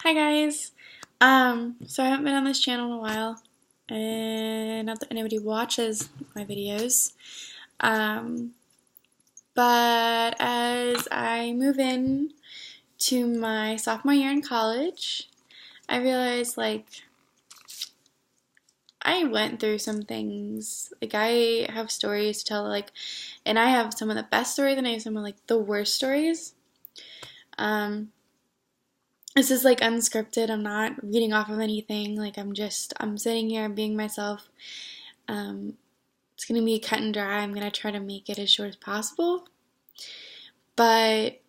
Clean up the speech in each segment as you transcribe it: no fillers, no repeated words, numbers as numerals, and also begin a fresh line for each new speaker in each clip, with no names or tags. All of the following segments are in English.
Hi guys. So I haven't been on this channel in a while, and not that anybody watches my videos. Um, but as I move in to my sophomore year in college, I realized I went through some things. I have stories to tell, and I have some of the best stories and I have some of the worst stories. Um, This is unscripted. I'm not reading off of anything. I'm sitting here being myself. It's gonna be cut and dry. I'm gonna try to make it as short as possible. But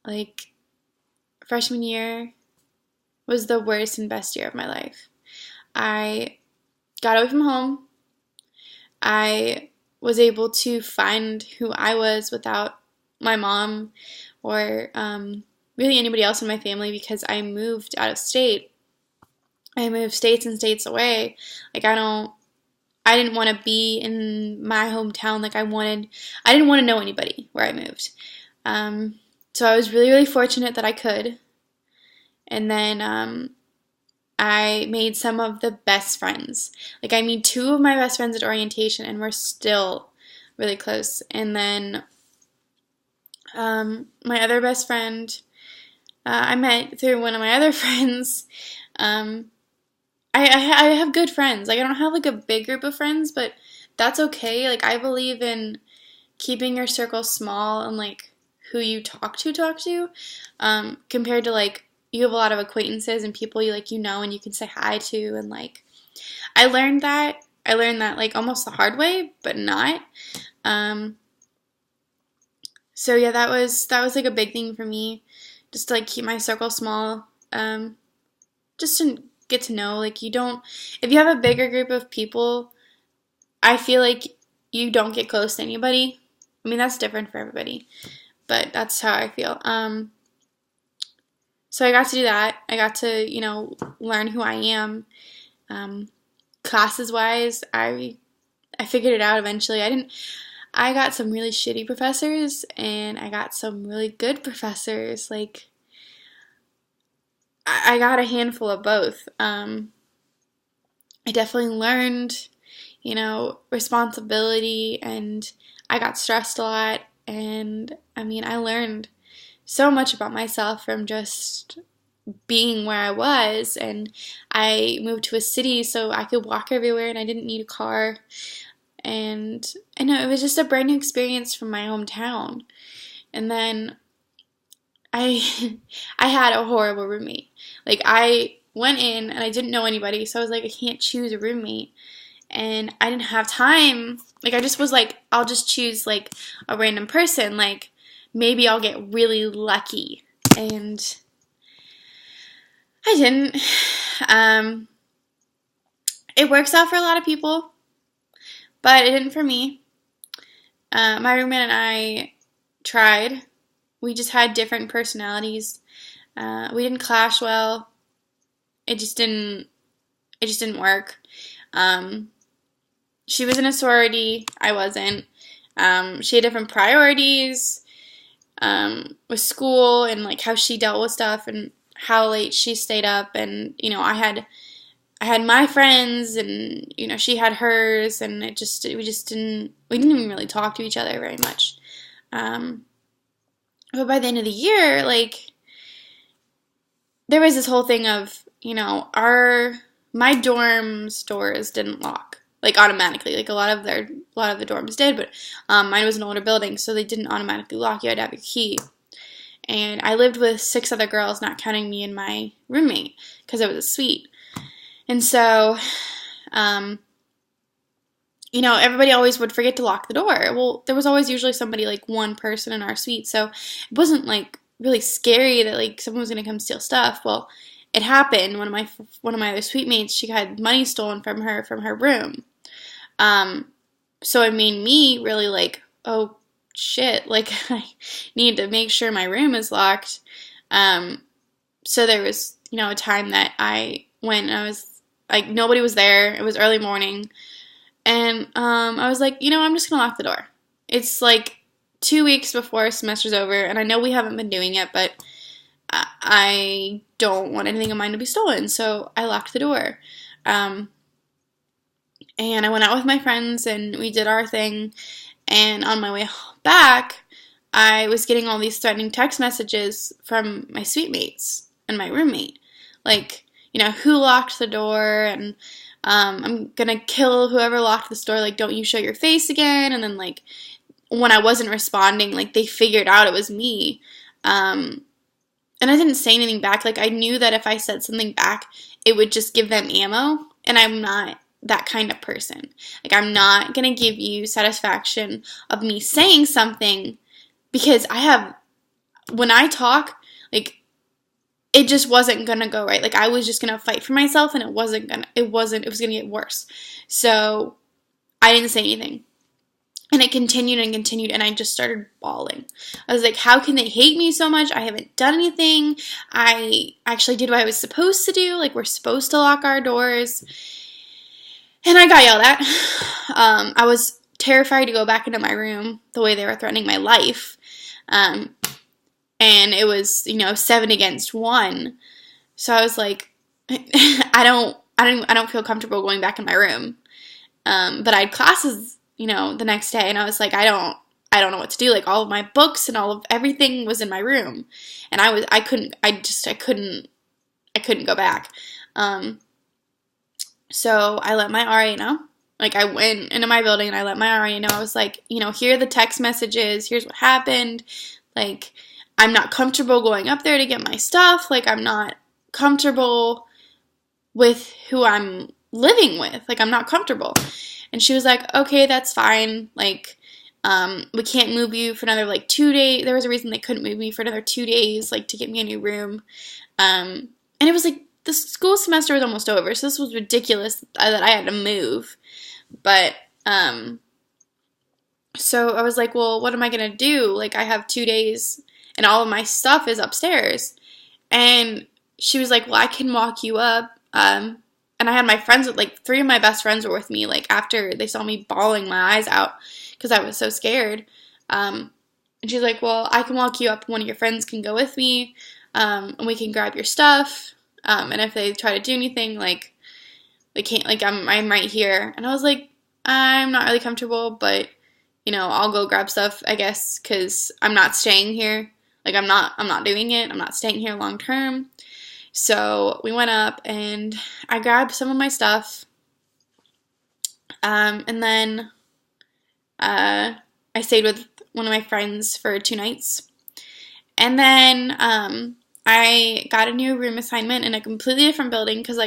like freshman year was the worst and best year of my life. I got away from home. I was able to find who I was without my mom or really anybody else in my family because I moved out of state. I moved states and states away. I didn't want to be in my hometown. I didn't want to know anybody where I moved. So I was really, really fortunate that I could. And then I made some of the best friends. I made two of my best friends at orientation, and we're still really close. And then my other best friend, I met through one of my other friends. I have good friends. I don't have a big group of friends, but that's okay. I believe in keeping your circle small and who you talk to. Compared to you have a lot of acquaintances and people you know and you can say hi to, and I learned that. Almost the hard way, but not. So yeah, that was a big thing for me, just to keep my circle small. Just to get to know, you don't, if you have a bigger group of people, I feel like you don't get close to anybody. I mean, that's different for everybody, but that's how I feel. So I got to do that. I got to, learn who I am. Classes wise, I figured it out eventually. I got some really shitty professors and I got some really good professors. I got a handful of both. I definitely learned, responsibility, and I got stressed a lot. And I mean, I learned so much about myself from just being where I was. And I moved to a city so I could walk everywhere and I didn't need a car. And I know it was just a brand new experience from my hometown. And then I I had a horrible roommate. I went in and I didn't know anybody, so I was I can't choose a roommate. And I didn't have time. I just was I'll just choose a random person. Maybe I'll get really lucky. And I didn't. It works out for a lot of people, but it didn't for me. My roommate and I tried. We just had different personalities. We didn't clash well. It just didn't work. She was in a sorority. I wasn't. She had different priorities with school and how she dealt with stuff and how late she stayed up. And I had my friends, and she had hers, and we didn't even really talk to each other very much. But by the end of the year, there was this whole thing of, my dorm's doors didn't lock, automatically. A lot of the dorms did, but mine was an older building, so they didn't automatically lock. You had to have your key. And I lived with 6 other girls, not counting me and my roommate, because it was a suite. And so, everybody always would forget to lock the door. Well, there was always usually somebody, one person in our suite, so it wasn't, really scary that, someone was going to come steal stuff. Well, it happened. One of my other suite mates, she had money stolen from her room. So it made me really, oh, shit, I need to make sure my room is locked. So there was, a time that I went and I was, nobody was there. It was early morning. And I was I'm just going to lock the door. It's 2 weeks before semester's over, and I know we haven't been doing it, but I don't want anything of mine to be stolen, so I locked the door. And I went out with my friends, and we did our thing, and on my way back, I was getting all these threatening text messages from my suite mates and my roommate. Like, who locked the door, and I'm gonna kill whoever locked this door, like, don't you show your face again. And then, like, when I wasn't responding, like, they figured out it was me. And I didn't say anything back. Like, I knew that if I said something back, it would just give them ammo, and I'm not that kind of person. Like, I'm not gonna give you satisfaction of me saying something, because when I talk, like, it just wasn't gonna go right. Like, I was just gonna fight for myself, and it was gonna get worse. So I didn't say anything. And it continued and continued, and I just started bawling. I was like, how can they hate me so much? I haven't done anything. I actually did what I was supposed to do. Like, we're supposed to lock our doors. And I got yelled at. I was terrified to go back into my room the way they were threatening my life. And it was, 7 against 1. So I was like, I don't feel comfortable going back in my room. But I had classes, the next day, and I was like, I don't know what to do. Like, all of my books and all of everything was in my room, and I couldn't go back. So I let my RA know. Like, I went into my building and I let my RA know. I was like, here are the text messages. Here's what happened. Like, I'm not comfortable going up there to get my stuff. Like, I'm not comfortable with who I'm living with. Like, I'm not comfortable. And she was like, okay, that's fine. Like, we can't move you for another, 2 days. There was a reason they couldn't move me for another 2 days, to get me a new room. And it was, the school semester was almost over, so this was ridiculous that I had to move. But, so I was like, well, what am I going to do? Like, I have 2 days, and all of my stuff is upstairs. And she was like, well, I can walk you up. And I had my friends with, 3 of my best friends were with me, after they saw me bawling my eyes out because I was so scared. And she's like, well, I can walk you up. One of your friends can go with me, and we can grab your stuff. And if they try to do anything, they can't, I'm right here. And I was like, I'm not really comfortable, but, I'll go grab stuff, I guess, because I'm not staying here. I'm not doing it. I'm not staying here long term. So we went up, and I grabbed some of my stuff, and then I stayed with one of my friends for 2 nights, and then I got a new room assignment in a completely different building, because, I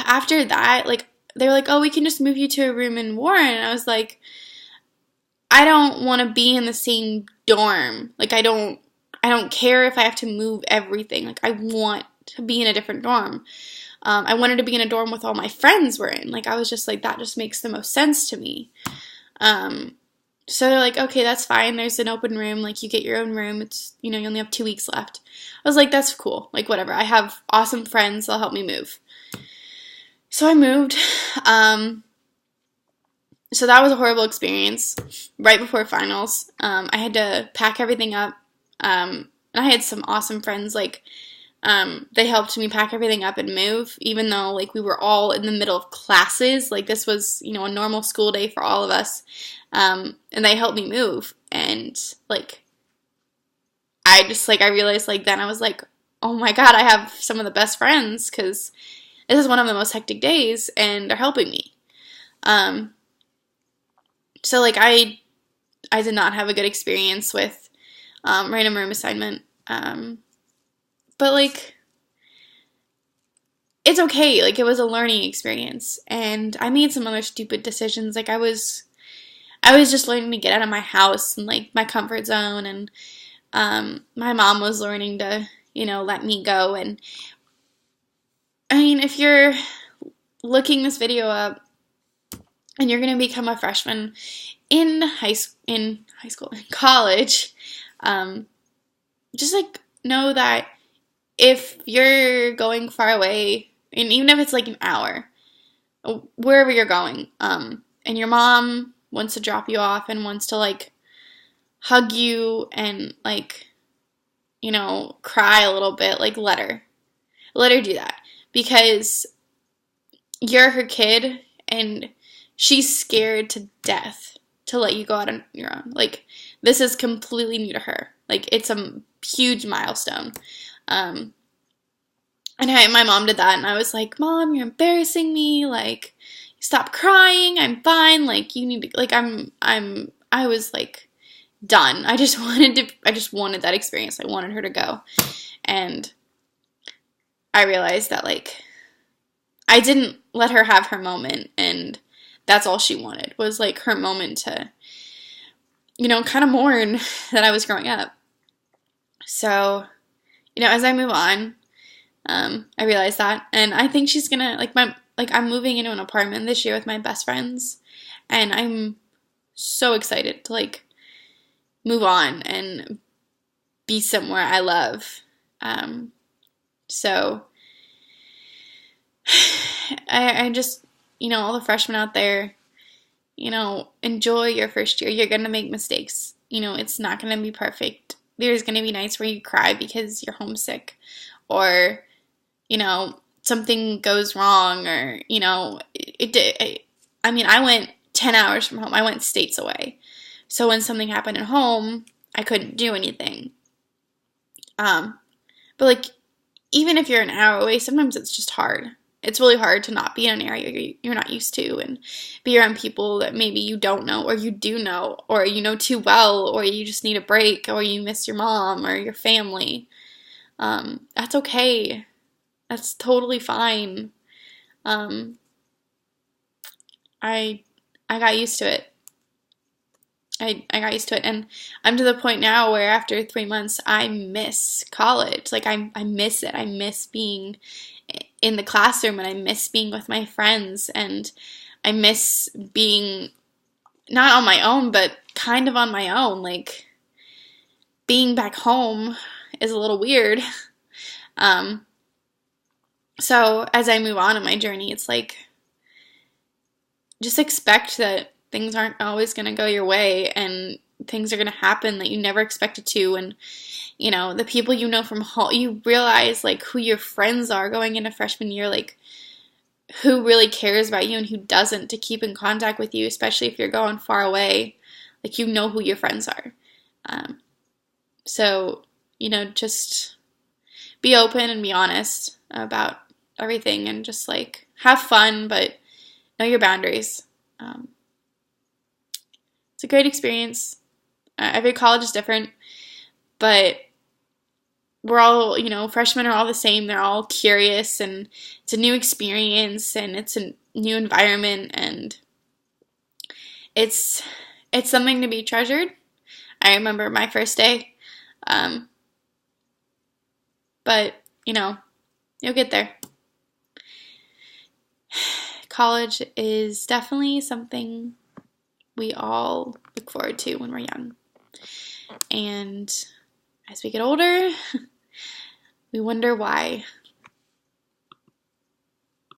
after that, they were like, oh, we can just move you to a room in Warren, and I was like, I don't want to be in the same dorm. I don't care if I have to move everything. I want to be in a different dorm. I wanted to be in a dorm with all my friends were in. I was just like, that just makes the most sense to me. So they're like, okay, that's fine. There's an open room. You get your own room. It's, you only have 2 weeks left. I was like, that's cool. Whatever. I have awesome friends. They'll help me move. So I moved. So that was a horrible experience. Right before finals, I had to pack everything up. And I had some awesome friends, they helped me pack everything up and move, even though, we were all in the middle of classes. This was, a normal school day for all of us, and they helped me move, and, I realized, then I was like, oh my god, I have some of the best friends, because this is one of the most hectic days, and they're helping me. So, I did not have a good experience with random room assignment. But, it's okay. It was a learning experience. And I made some other stupid decisions. I was just learning to get out of my house and, my comfort zone. And my mom was learning to, let me go. And, I mean, if you're looking this video up and you're going to become a freshman in college, just, know that if you're going far away, and even if it's an hour, wherever you're going, and your mom wants to drop you off and wants to hug you and cry a little bit, like let her do that, because you're her kid and she's scared to death to let you go out on your own. Like, this is completely new to her. Like, it's a huge milestone. And my mom did that, and I was like, Mom, you're embarrassing me. Like, stop crying. I'm fine. Like, you need to, like, I was like done. I just wanted that experience. I wanted her to go. And I realized that, like, I didn't let her have her moment, and that's all she wanted, was like her moment to, kind of mourn that I was growing up. So, as I move on, I realized that, and I think she's gonna, I'm moving into an apartment this year with my best friends, and I'm so excited to, like, move on and be somewhere I love. So I just, all the freshmen out there, enjoy your first year. You're going to make mistakes. It's not going to be perfect. There's going to be nights where you cry because you're homesick, or, something goes wrong, or, I went 10 hours from home. I went states away. So when something happened at home, I couldn't do anything. But, like, even if you're an hour away, sometimes it's just hard. It's really hard to not be in an area you're not used to, and be around people that maybe you don't know, or you do know, or you know too well, or you just need a break, or you miss your mom or your family. That's okay. That's totally fine. I got used to it. I got used to it, and I'm to the point now where after 3 months, I miss college. Like, I miss it. I miss being in the classroom, and I miss being with my friends, and I miss being not on my own, but kind of on my own. Like, being back home is a little weird. So as I move on in my journey, it's like, just expect that things aren't always going to go your way, and things are going to happen that you never expected to. And, the people from home, you realize, like, who your friends are going into freshman year, like, who really cares about you and who doesn't, to keep in contact with you, especially if you're going far away. Like, who your friends are. So, just be open and be honest about everything, and just, like, have fun, but know your boundaries. It's a great experience. Every college is different, but we're all, freshmen are all the same. They're all curious, and it's a new experience, and it's a new environment, and it's something to be treasured. I remember my first day, but, you'll get there. College is definitely something we all look forward to when we're young. And as we get older, we wonder why.